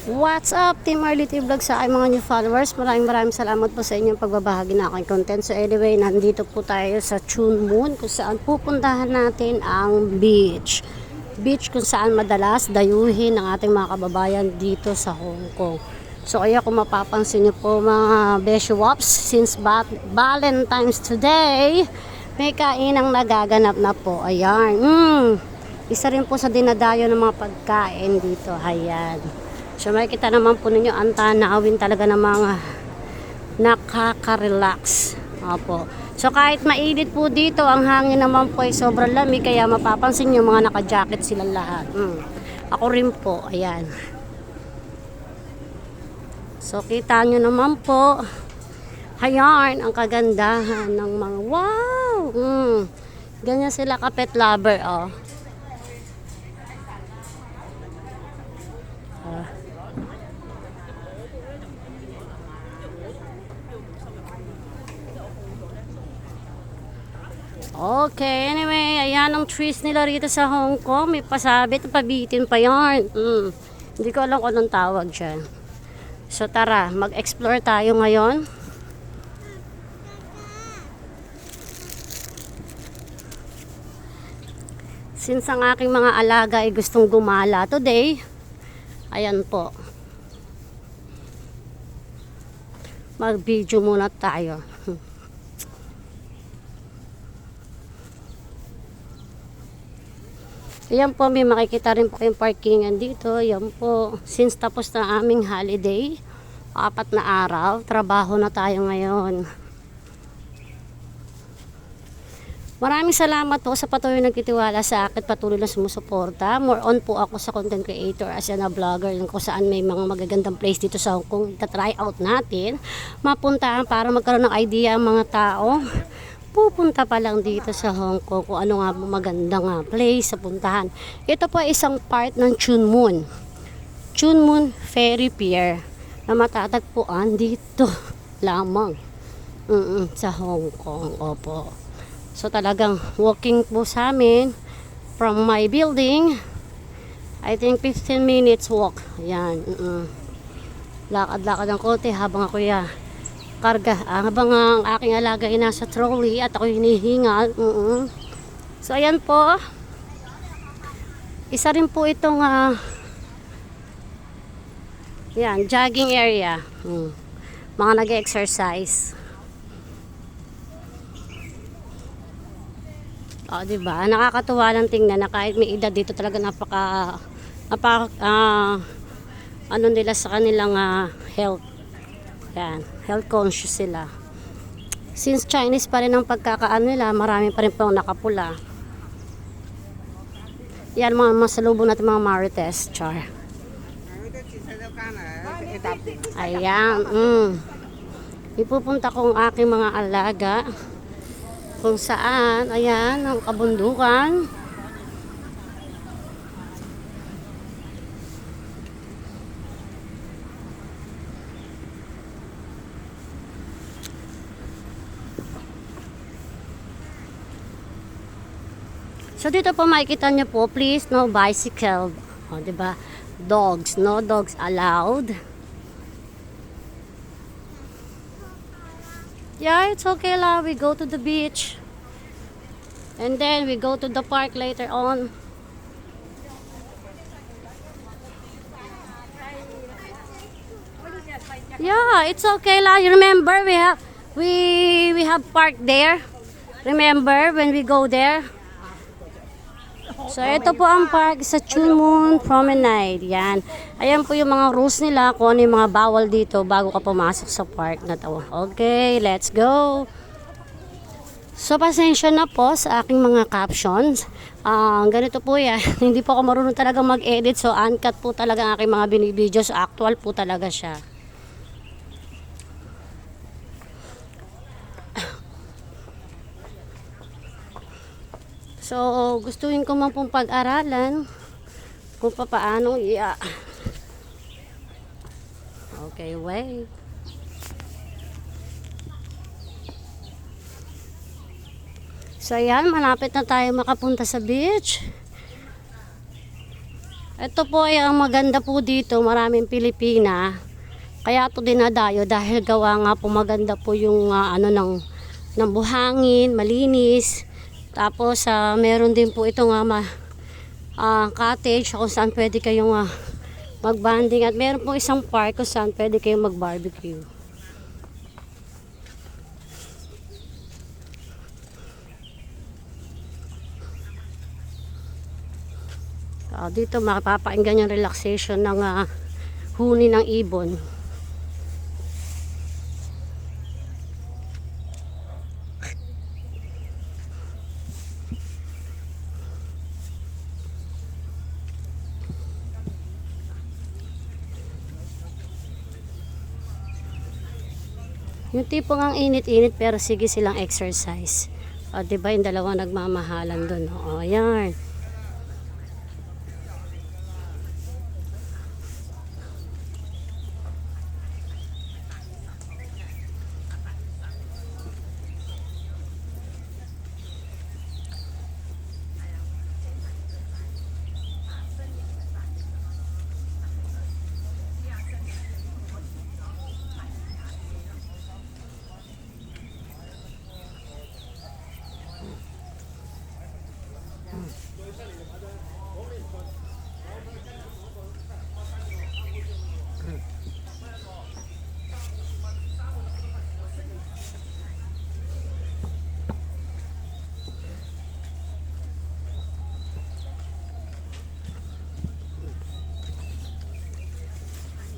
What's up, Team Arlity Vlog sa aking mga new followers. Maraming salamat po sa inyong pagbabahagi ng aking content. So anyway, nandito po tayo sa Chun Moon kung saan pupuntahan natin ang beach. Beach kung saan madalas dayuhin ng ating mga kababayan dito sa Hong Kong. So kaya kung mapapansin niyo po mga Beshi Wops, since Valentine's today, may kainang nagaganap na po. Ayan. Isa rin po sa dinadayo ng mga pagkain dito. Ayan. So makikita naman po ninyo ang tanawin talaga ng mga nakaka-relax. Opo. So kahit mainit po dito, ang hangin naman po ay sobrang lamig, kaya mapapansin nyo mga naka-jacket silang lahat. Ako rin po, ayan. So kita nyo naman po, ayan, ang kagandahan ng mga wow! Ganyan sila ka-pet lover, oh. Okay, anyway, ayan ang trees nila rito sa Hong Kong. May pasabit, pabitin pa yarn. Hindi ko alam kung anong tawag dyan. So tara, mag-explore tayo ngayon. Since ang aking mga alaga ay gustong gumala today, ayan po. Mag-video muna tayo. Ayan po, may makikita rin po kayong parkingan dito. Ayan po, since tapos na aming holiday, 4 na araw, trabaho na tayo ngayon. Maraming salamat po sa patuloy nagtitiwala sa akin, patuloy na sumusuporta. More on po ako sa content creator as a vlogger, kung saan may mga magagandang place dito sa Hong Kong. Ita-try out natin, mapuntahan para magkaroon ng idea ang mga tao. Pupunta pa lang dito sa Hong Kong kung ano nga magandang place sa puntahan. Ito po ay isang part ng Chun Moon. Chun Moon Ferry Pier na matatagpuan dito lamang sa Hong Kong. Opo. So talagang walking po sa amin from my building. I think 15 minutes walk. Ayan. Lakad-lakad ng konti habang ako karga, habang ang aking alaga ay nasa trolley at ako hinihingal. So ayan po, isa rin po itong yan, jogging area. Mga nag-exercise. Diba? Nakakatuwa lang tingnan na kahit may edad dito talaga ano nila sa kanilang health. Yan, health conscious sila. Since Chinese pa rin ang pagkakaano nila, marami pa rin pong nakapula. Yan mga masalubong natin mga Marites, char. Ayan, ipupunta kong aking mga alaga kung saan, ayan, ang kabundukan. So dito po makikita niyo po, please no bicycle. Diba? Dogs, no dogs allowed. Yeah, it's okay lah. We go to the beach. And then we go to the park later on. Yeah, it's okay lah. You remember we have park there. Remember when we go there? So, ito po ang park sa Chun Moon Promenade. Yan. Ayan po yung mga rules nila kung ano yung mga bawal dito bago ka pumasok sa park na to. Okay, let's go. So, pasensya na po sa aking mga captions. Ganito po yan. Hindi po ako marunong talaga mag-edit. So, uncut po talaga ang aking mga binibideo. So, actual po talaga siya. So, gustuhin ko man pong pag-aralan kung paano Okay, wait. So, ayan, malapit na tayo makapunta sa beach. Ito po ay ang maganda po dito, maraming Pilipina. Kaya ito dinadayo dahil gawa nga po maganda po yung ano ng buhangin, malinis. Tapos meron din po ito nga cottage kung saan pwede kayong magbanding at meron po isang park kung saan pwede kayong mag-barbecue. Dito mapapainggan yung relaxation ng huni ng ibon. Yung tipong ang init-init pero sige silang exercise. Diba yung dalawa nagmamahalan dun. Yan.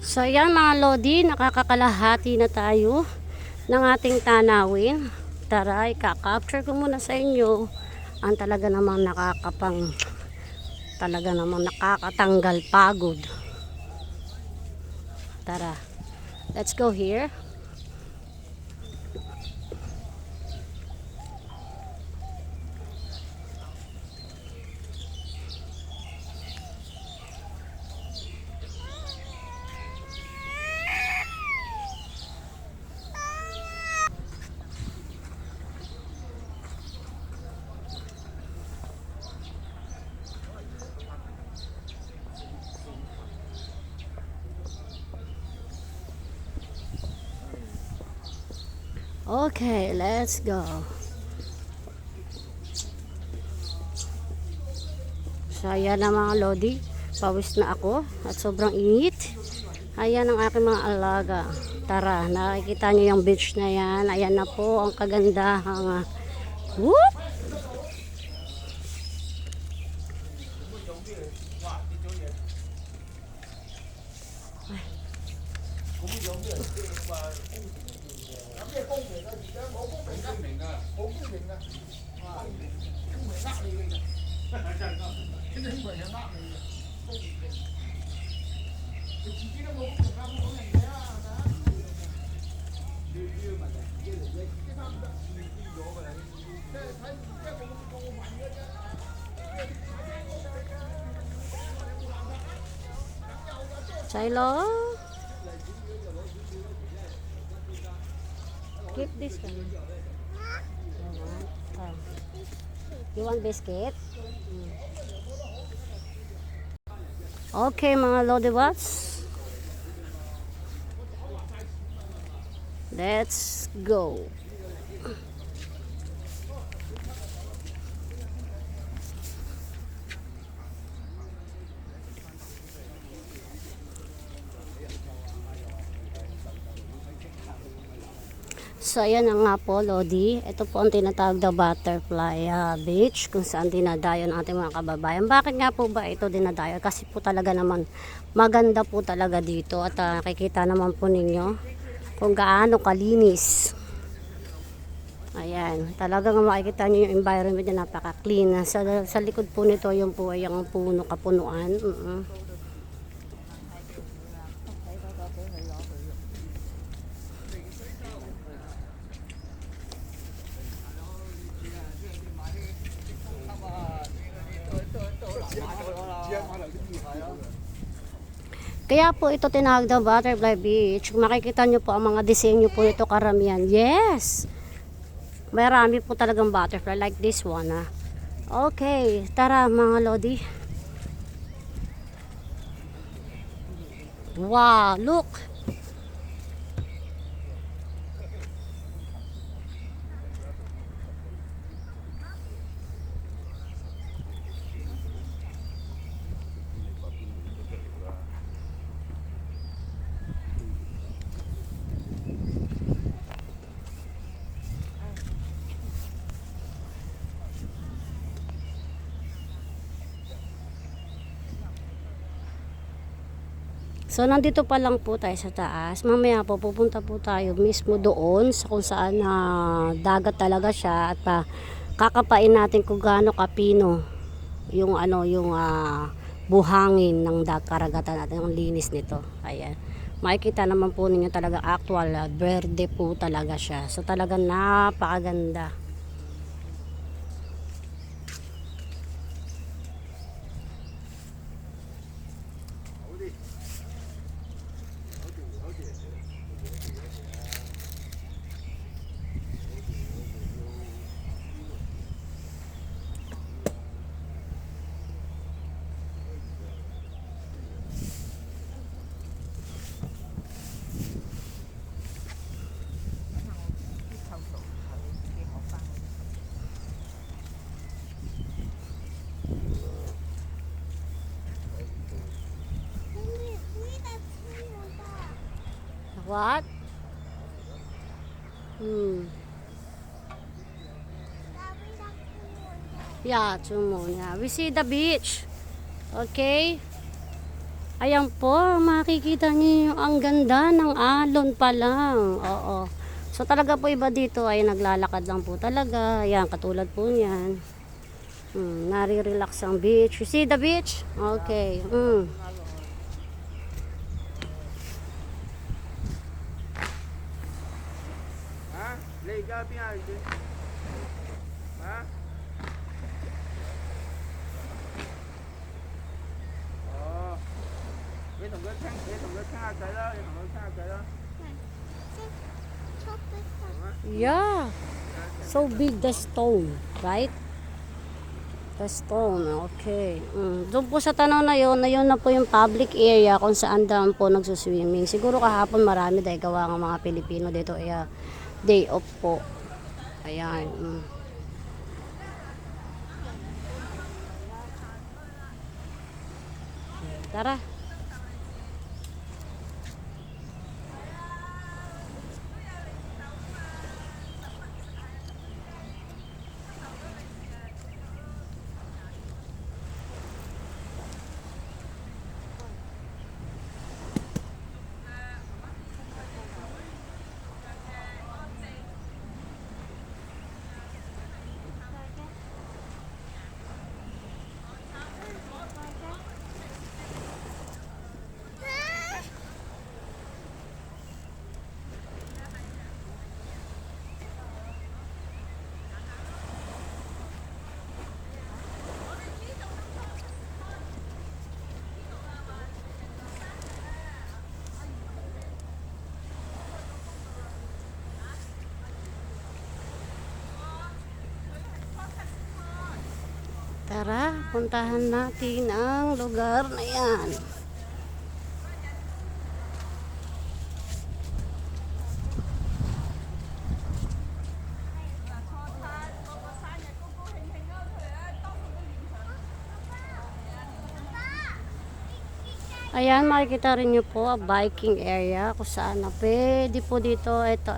So yan mga lodi, nakakakalahati na tayo ng ating tanawin. Tara, i-capture ko muna sa inyo ang talaga namang nakakatanggal pagod. Tara, let's go here. Okay, let's go. So ayan na mga lodi, pawis na ako at sobrang init. Ayan ang aking mga alaga. Tara, nakikita nyo yung beach na yan. Ayan na po ang kagandahang whoop! Shiloh, keep this one. You want biscuit? Okay mga lodi bots, let's go. So ayan na nga po lodi, ito po ang tinatawag na butterfly beach kung saan dinadayo ng ating mga kababayan. Bakit nga po ba ito dinadayo? Kasi po talaga naman maganda po talaga dito at nakikita naman po ninyo kung gaano kalinis. Ayan, talagang makikita nyo yung environment na napaka-clean. Sa likod po nito yung po ay ang puno, kapunuan. Kaya po ito tinawag na Butterfly Beach. Makikita nyo po ang mga disenyo po nito karamihan. Yes! Marami po talagang butterfly like this one. Okay, tara mga lodi. Wow, look. So, nandito pa lang po tayo sa taas. Mamaya po, pupunta po tayo mismo doon sa kung saan dagat talaga siya at kakapain natin kung gaano kapino yung yung buhangin ng karagatan natin, ang linis nito. Ayan. Makikita naman po ninyo talaga actual verde po talaga siya. So, talaga napakaganda. What? Yeah, Chumon. Yeah. We see the beach. Okay? Ayan po, makikita niyo yung ang ganda ng alon pa lang. Oo. So talaga po iba dito ay naglalakad lang po talaga. Ayan, katulad po niyan. Nare-relax ang beach. You see the beach? Okay. Liga bien, hả? Vậy thằng cái khác cái đó, vậy thằng cái khác cái đó. Yeah. So big the stone, right? The stone, okay. Doon po sa tanaw na yun na po yung public area kung saan daw po nagsuswimming. Siguro kahapon marami dahil gawa ng mga Pilipino dito ay day off po. Ayan. Tara. Tara, puntahan natin ang lugar na yan. Ayan, makikita rin nyo po ang biking area kung saan na pwede po dito. Ito.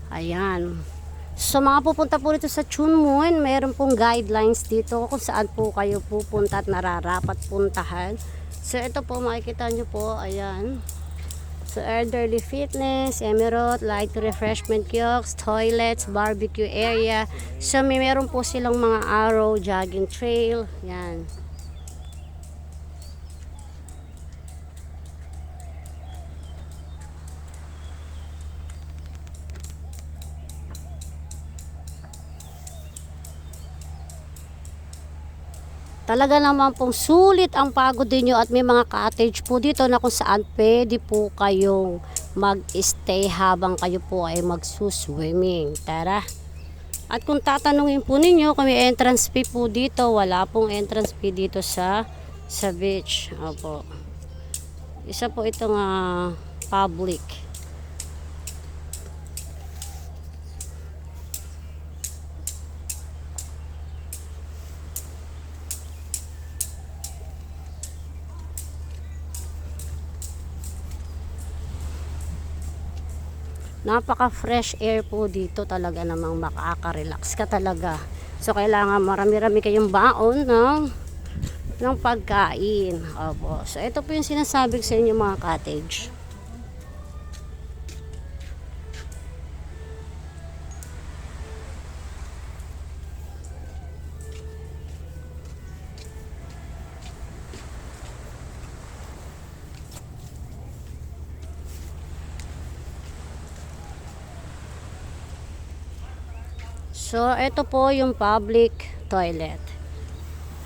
Ayan. So mga pupunta po dito sa Chunmun, mayroon pong guidelines dito kung saan po kayo pupunta at nararapat puntahan. So ito po makikita nyo po, ayan. So elderly fitness, Emirate, light refreshment kiosks, toilets, barbecue area. So meron po silang mga arrow, jogging trail, yan. Talaga naman pong sulit ang pagod ninyo at may mga cottage po dito na kung saan pwede po kayong mag-stay habang kayo po ay magsuswimming. Tara! At kung tatanungin po ninyo kung may entrance fee po dito, wala pong entrance fee dito sa beach. Opo. Isa po itong public. Napaka fresh air po dito, talaga namang makaka-relax ka talaga. So kailangan marami-rami kayong baon ng pagkain. Opo. So ito po yung sinasabi ko sa inyo mga cottage. So, ito po yung public toilet.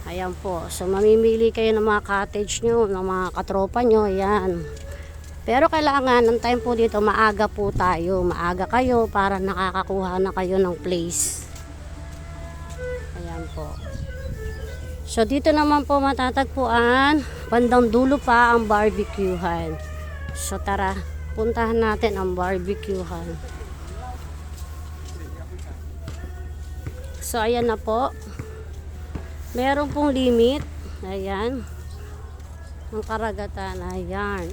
Ayan po. So, mamimili kayo ng mga cottage nyo, ng mga katropa nyo. Ayan. Pero kailangan, ng time po dito, maaga po tayo. Maaga kayo para nakakakuha na kayo ng place. Ayan po. So, dito naman po matatagpuan. Bandang dulo pa ang barbecuehan. So, tara. Puntahan natin ang barbecuehan. So, ayan na po. Meron pong limit. Ayan. Ang karagatan. Ayan.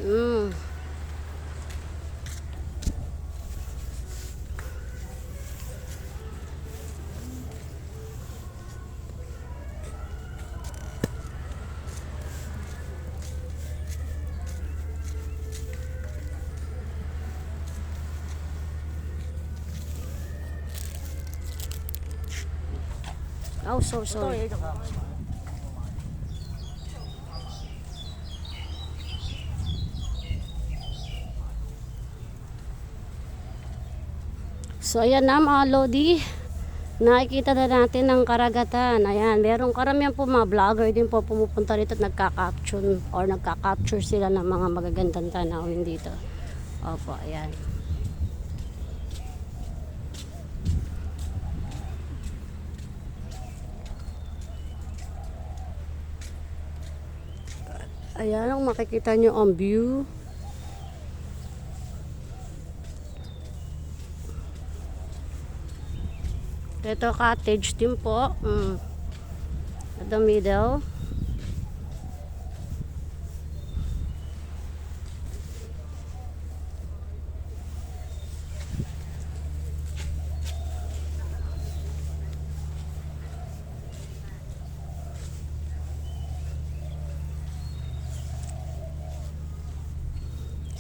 Oh, so sorry. So, ayan na mga Lodi. Nakikita na natin ang karagatan. Ayan, merong karamihan po mga vlogger din po pumupunta dito at nagka-capture sila ng mga magagandang tanawin dito. Opo, ayan. Ayan ang makikita nyo ang view. Ito cottage din po. At the middle.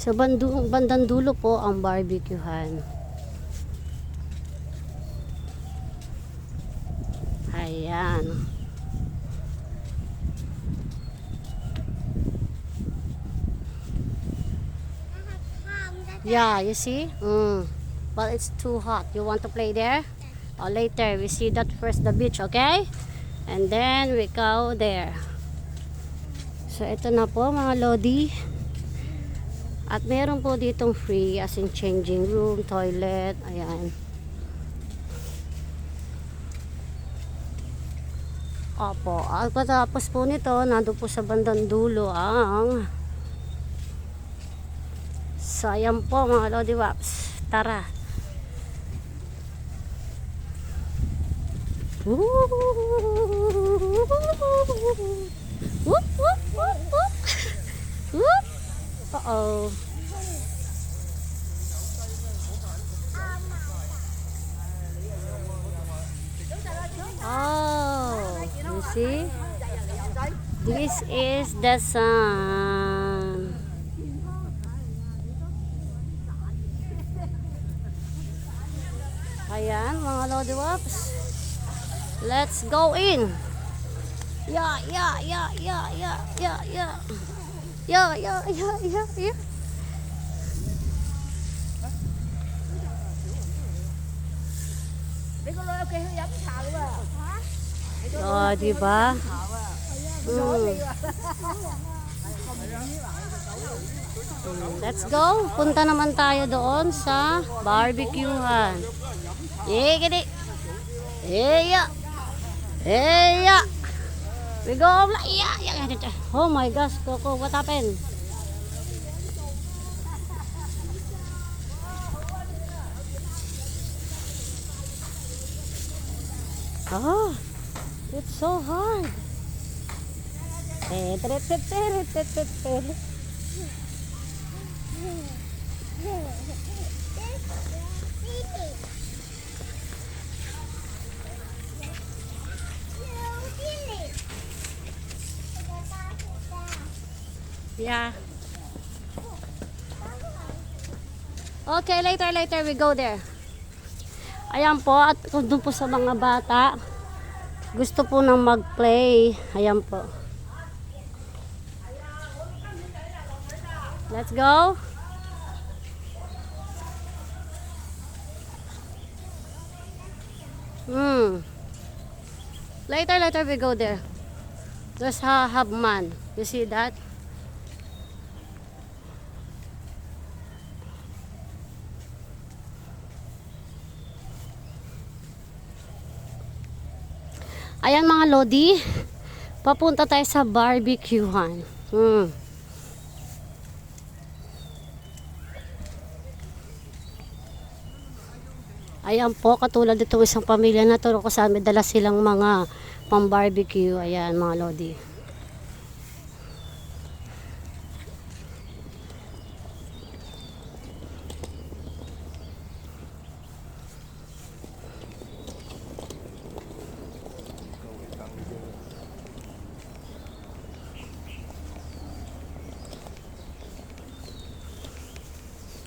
Sa bandang dulo po ang barbecuehan. Ayan. Yeah, you see? But it's too hot. You want to play there? Or later, we see that first the beach, okay? And then we go there. So, ito na po mga Lodi. At meron po ditong free as in changing room, toilet, ayan. Opo, at patapos po nito, nandun po sa bandang dulo ang so ayan po mga Lodi Waps. Tara. Whoop, whoop, whoop, whoop. Whoop. Uh-oh. Oh, you see? This is the sun. Ayan, mga Lodi Wops. Let's go in. Yeah. Oh, diba? Let's go. Punta naman tayo doon sa barbecuehan. Gini. Yeah. We go. Yeah. Oh my gosh, Coco, what happened? Oh, it's so hard. Yeah. Okay, later we go there. Ayan po, at kung doon po sa mga bata, gusto po nang mag-play. Ayan po. Let's go. Later we go there. There's Habman. You see that? Ayan mga lodi, papunta tayo sa barbecuehan. Ayan po, katulad itong isang pamilya na to, kung saan may dala silang mga pang-barbecue. Ayan mga lodi.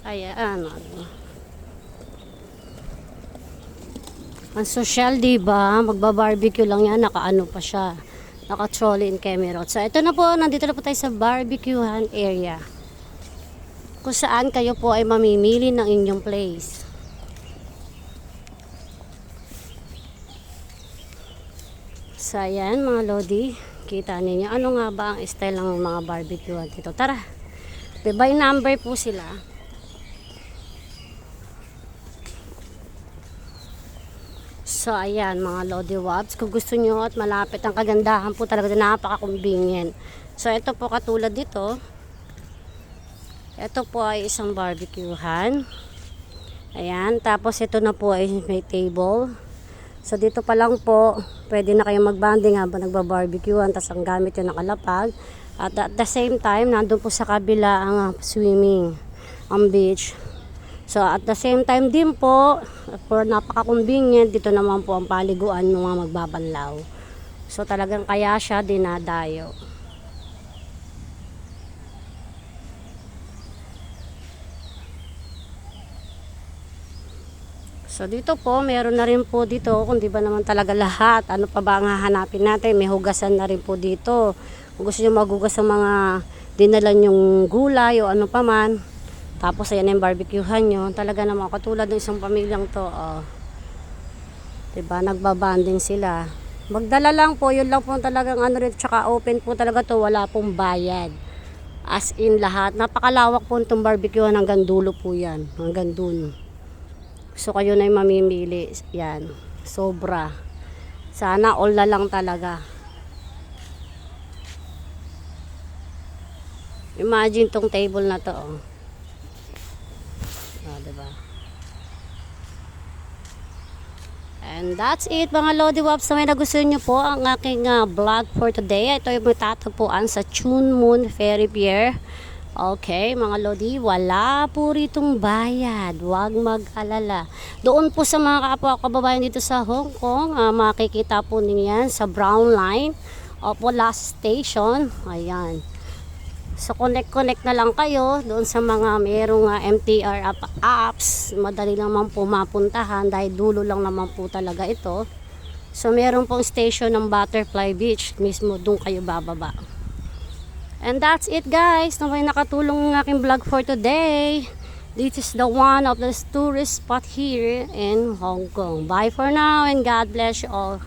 Ayan, ang social, diba? Magba-barbecue lang yan, nakaano pa siya. Naka-trolley in Kemerot. So, ito na po, nandito na po tayo sa barbecuehan area. Kung saan kayo po ay mamimili ng inyong place. So, ayan mga lodi, kita ninyo. Ano nga ba ang style ng mga barbecuehan dito? Tara, by number po sila. So, ayan mga Lodi Wops. Kung gusto nyo at malapit ang kagandahan po talaga, napaka-convenient. So, ito po katulad dito. Ito po ay isang barbecuehan. Ayan. Tapos, ito na po ay may table. So, dito pa lang po, pwede na kayo mag-banding habang nagba-barbecuehan. Tapos, ang gamit yung nakalapag. At the same time, nandun po sa kabila ang swimming, ang beach. So, at the same time din po, for napaka-convenient, dito naman po ang paliguan ng mga magbabanlaw. So, talagang kaya siya dinadayo. So, dito po, meron na rin po dito, kung di ba naman talaga lahat, ano pa ba ang hahanapin natin, may hugasan na rin po dito. Kung gusto nyo maghugas ng mga dinalan yung gulay o ano pa man, tapos ayan yung barbecuehan nyo. Talaga naman katulad ng isang pamilyang to. Diba? Nagbabanding sila. Magdala lang po. Yun lang po talagang ano rin. Tsaka open po talaga to. Wala pong bayad. As in lahat. Napakalawak po itong barbecuehan. Hanggang dulo po yan. Hanggang dun. So kayo na yung mamimili. Yan. Sobra. Sana all na lang talaga. Imagine tong table na to. Diba? And that's it mga Lodi Wops. Na may nagustuhan nyo po ang aking vlog for today. Ito yung matatagpuan sa Chun Moon Ferry Pier. Okay mga Lodi, wala po ritong bayad. Huwag mag-alala. Doon po sa mga kapwa kababayan dito sa Hong Kong, makikita po ninyo yan sa Brown Line. Opo, last station. Ayan. So, connect na lang kayo doon sa mga mayroong MTR apps. Madali lang naman po mapuntahan dahil dulo lang naman po talaga ito. So, meron pong station ng Butterfly Beach. Mismo doon kayo bababa. And that's it guys. Na may nakatulong ng aking vlog for today. This is the one of the tourist spot here in Hong Kong. Bye for now and God bless you all.